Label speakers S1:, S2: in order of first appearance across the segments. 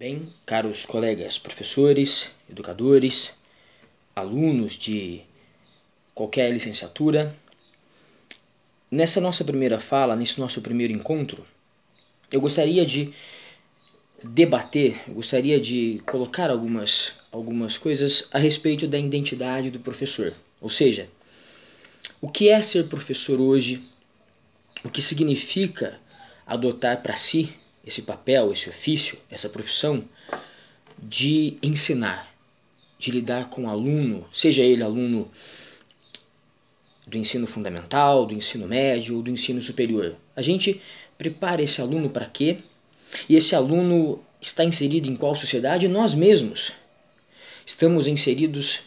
S1: Bem, caros colegas, professores, educadores, alunos de qualquer licenciatura, nessa nossa primeira fala, nesse nosso primeiro encontro, eu gostaria de debater, eu gostaria de colocar algumas coisas a respeito da identidade do professor. Ou seja, o que é ser professor hoje, o que significa adotar para si esse papel, esse ofício, essa profissão de ensinar, de lidar com o aluno, seja ele aluno do ensino fundamental, do ensino médio ou do ensino superior. A gente prepara esse aluno para quê? E esse aluno está inserido em qual sociedade? Nós mesmos estamos inseridos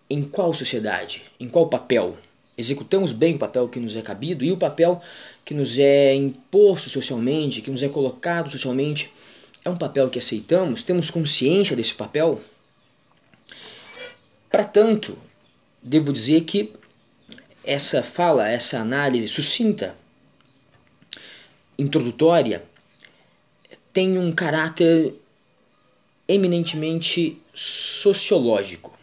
S1: em qual sociedade? Em qual papel? Executamos bem o papel que nos é cabido e o papel que nos é imposto socialmente, que nos é colocado socialmente, é um papel que aceitamos? Temos consciência desse papel? Para tanto, devo dizer que essa fala, essa análise sucinta, introdutória, tem um caráter eminentemente sociológico.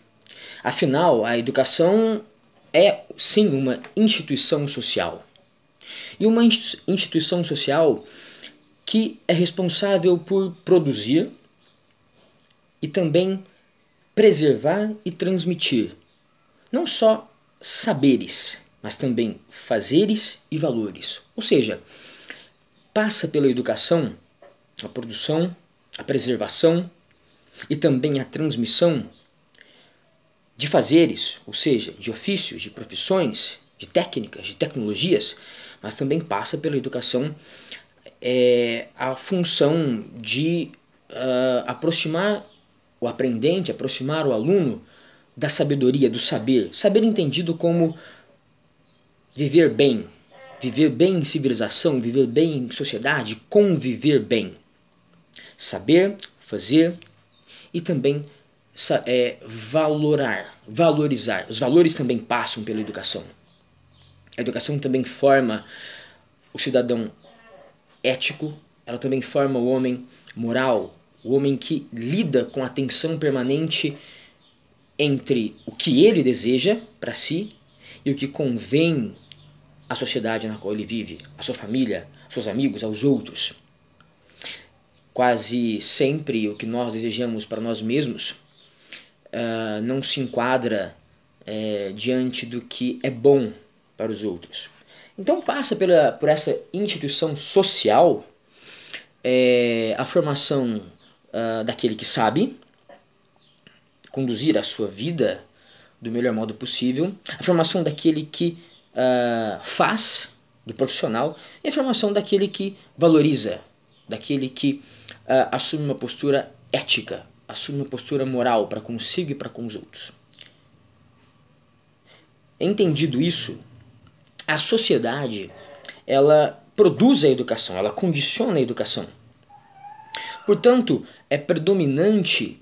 S1: Afinal, a educação é sim uma instituição social. E uma instituição social que é responsável por produzir e também preservar e transmitir não só saberes, mas também fazeres e valores. Ou seja, passa pela educação a produção, a preservação e também a transmissão de fazeres, ou seja, de ofícios, de profissões, de técnicas, de tecnologias, mas também passa pela educação a função de aproximar o aprendente, aproximar o aluno da sabedoria, do saber. Saber entendido como viver bem em civilização, viver bem em sociedade, conviver bem. Saber, fazer e também valorizar. Os valores também passam pela educação. A educação também forma o cidadão ético, ela também forma o homem moral, o homem que lida com a tensão permanente entre o que ele deseja para si e o que convém à sociedade na qual ele vive, à sua família, aos seus amigos, aos outros. Quase sempre o que nós desejamos para nós mesmos não se enquadra diante do que é bom para os outros. Então passa por essa instituição social a formação daquele que sabe conduzir a sua vida do melhor modo possível, a formação daquele que faz, do profissional, e a formação daquele que valoriza, daquele que assume uma postura ética, assume uma postura moral para consigo e para com os outros. Entendido isso, a sociedade ela produz a educação, ela condiciona a educação. Portanto, é predominante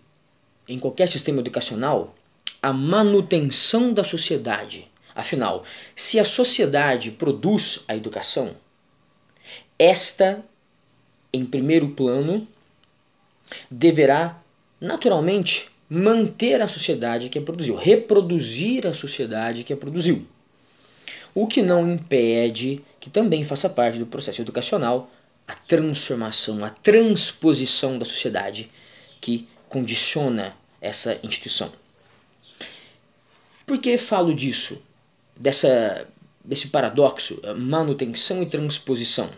S1: em qualquer sistema educacional a manutenção da sociedade. Afinal, se a sociedade produz a educação, esta, em primeiro plano, deverá naturalmente manter a sociedade que a produziu, reproduzir a sociedade que a produziu. O que não impede que também faça parte do processo educacional a transformação, a transposição da sociedade que condiciona essa instituição. Por que falo disso? Desse paradoxo, manutenção e transposição?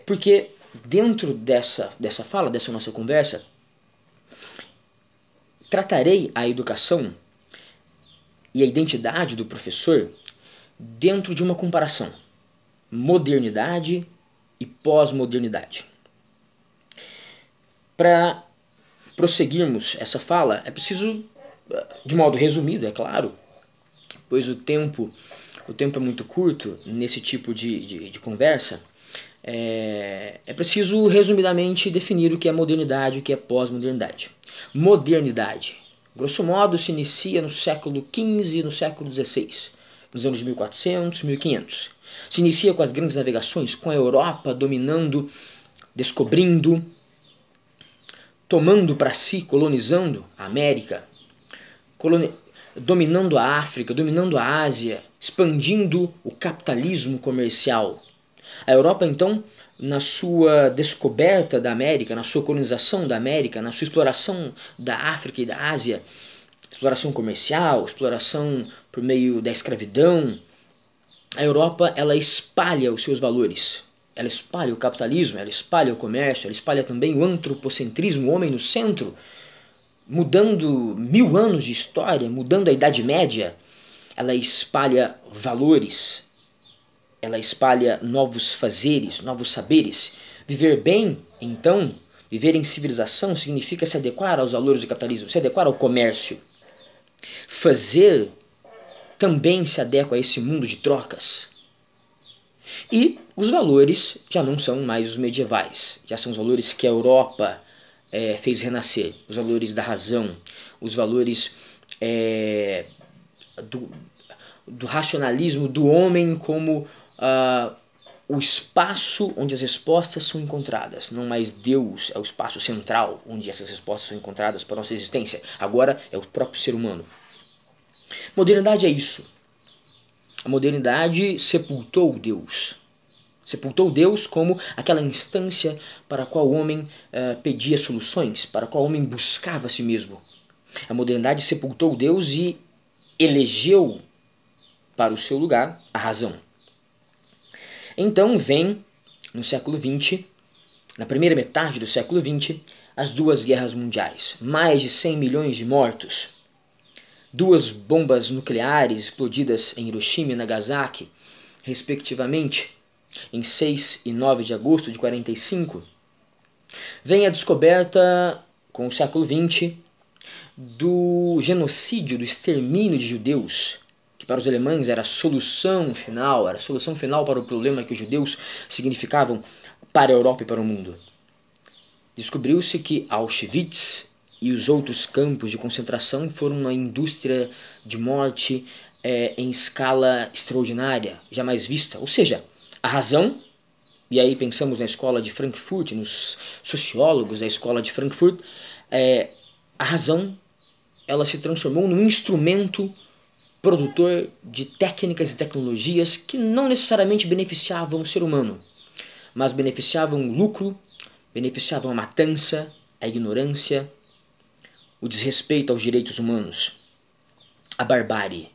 S1: Porque dentro dessa fala, dessa nossa conversa, tratarei a educação e a identidade do professor dentro de uma comparação. Modernidade e pós-modernidade. Para prosseguirmos essa fala, é preciso, de modo resumido, é claro, pois o tempo é muito curto nesse tipo de conversa, é preciso resumidamente definir o que é modernidade e o que é pós-modernidade. Modernidade, grosso modo, se inicia no século XV e no século XVI, nos anos 1400, 1500. Se inicia com as grandes navegações, com a Europa dominando, descobrindo tomando para si, colonizando a América, dominando a África, dominando a Ásia, expandindo o capitalismo comercial. A Europa, então, na sua descoberta da América, na sua colonização da América, na sua exploração da África e da Ásia, exploração comercial, exploração por meio da escravidão, a Europa, ela espalha os seus valores. Ela espalha o capitalismo, ela espalha o comércio, ela espalha também o antropocentrismo, o homem no centro, mudando 1000 anos de história, mudando a Idade Média. Ela espalha valores, ela espalha novos fazeres, novos saberes. Viver bem, então, viver em civilização significa se adequar aos valores do capitalismo, se adequar ao comércio. Fazer também se adequa a esse mundo de trocas. E os valores já não são mais os medievais, já são os valores que a Europa fez renascer, os valores da razão, os valores do racionalismo do homem como o espaço onde as respostas são encontradas. Não mais Deus é o espaço central onde essas respostas são encontradas para a nossa existência. Agora é o próprio ser humano. Modernidade é isso. A modernidade sepultou Deus. Sepultou Deus como aquela instância para a qual o homem pedia soluções, para a qual o homem buscava a si mesmo. A modernidade sepultou Deus e elegeu para o seu lugar a razão. Então vem, no século XX, na primeira metade do século XX, as duas guerras mundiais. Mais de 100 milhões de mortos. 2 bombas nucleares explodidas em Hiroshima e Nagasaki, respectivamente, em 6 e 9 de agosto de 45. Vem a descoberta, com o século XX, do genocídio, do extermínio de judeus, que para os alemães era a solução final para o problema que os judeus significavam para a Europa e para o mundo. Descobriu-se que Auschwitz e os outros campos de concentração foram uma indústria de morte em escala extraordinária, jamais vista. Ou seja, a razão, e aí pensamos na escola de Frankfurt, nos sociólogos da escola de Frankfurt, a razão ela se transformou num instrumento produtor de técnicas e tecnologias que não necessariamente beneficiavam o ser humano, mas beneficiavam o lucro, beneficiavam a matança, a ignorância, o desrespeito aos direitos humanos, a barbárie.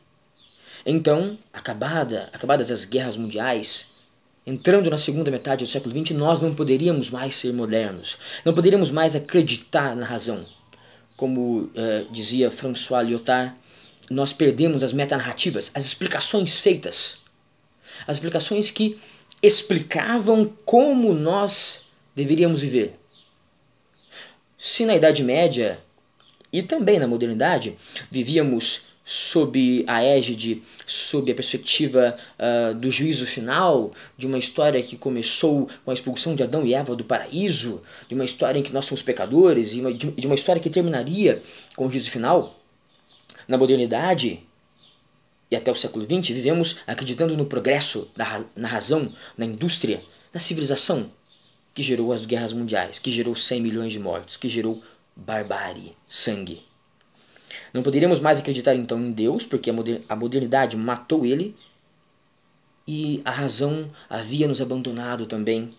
S1: Então, acabadas as guerras mundiais, entrando na segunda metade do século XX, nós não poderíamos mais ser modernos, não poderíamos mais acreditar na razão. Como dizia François Lyotard, nós perdemos as metanarrativas, as explicações feitas, as explicações que explicavam como nós deveríamos viver. Se na Idade Média e também na modernidade vivíamos sob a égide, sob a perspectiva do juízo final, de uma história que começou com a expulsão de Adão e Eva do paraíso, de uma história em que nós somos pecadores, e de uma história que terminaria com o juízo final, na modernidade e até o século XX vivemos acreditando no progresso, na razão, na indústria, na civilização, que gerou as guerras mundiais, que gerou 100 milhões de mortos, que gerou barbárie, sangue. Não poderíamos mais acreditar então em Deus, porque a modernidade matou ele, e a razão havia nos abandonado também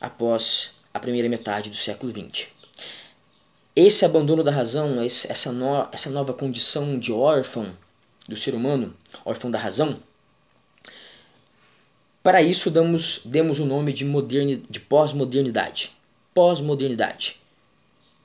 S1: após a primeira metade do século XX. Esse abandono da razão, essa nova condição de órfão do ser humano, órfão da razão, para isso demos o nome de pós-modernidade. Pós-modernidade.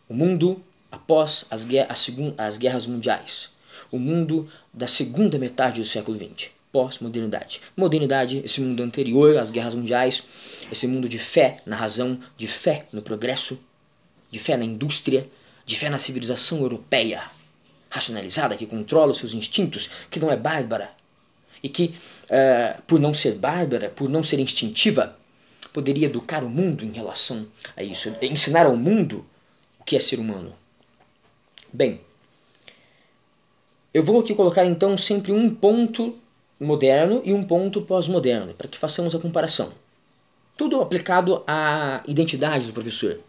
S1: O mundo após as guerras mundiais. O mundo da segunda metade do século XX. Pós-modernidade. Modernidade, esse mundo anterior às guerras mundiais, esse mundo de fé na razão, de fé no progresso, de fé na indústria, de fé na civilização europeia, racionalizada, que controla os seus instintos, que não é bárbara, e que, por não ser bárbara, por não ser instintiva, poderia educar o mundo em relação a isso, ensinar ao mundo o que é ser humano. Bem, eu vou aqui colocar então sempre um ponto moderno e um ponto pós-moderno, para que façamos a comparação. Tudo aplicado à identidade do professor.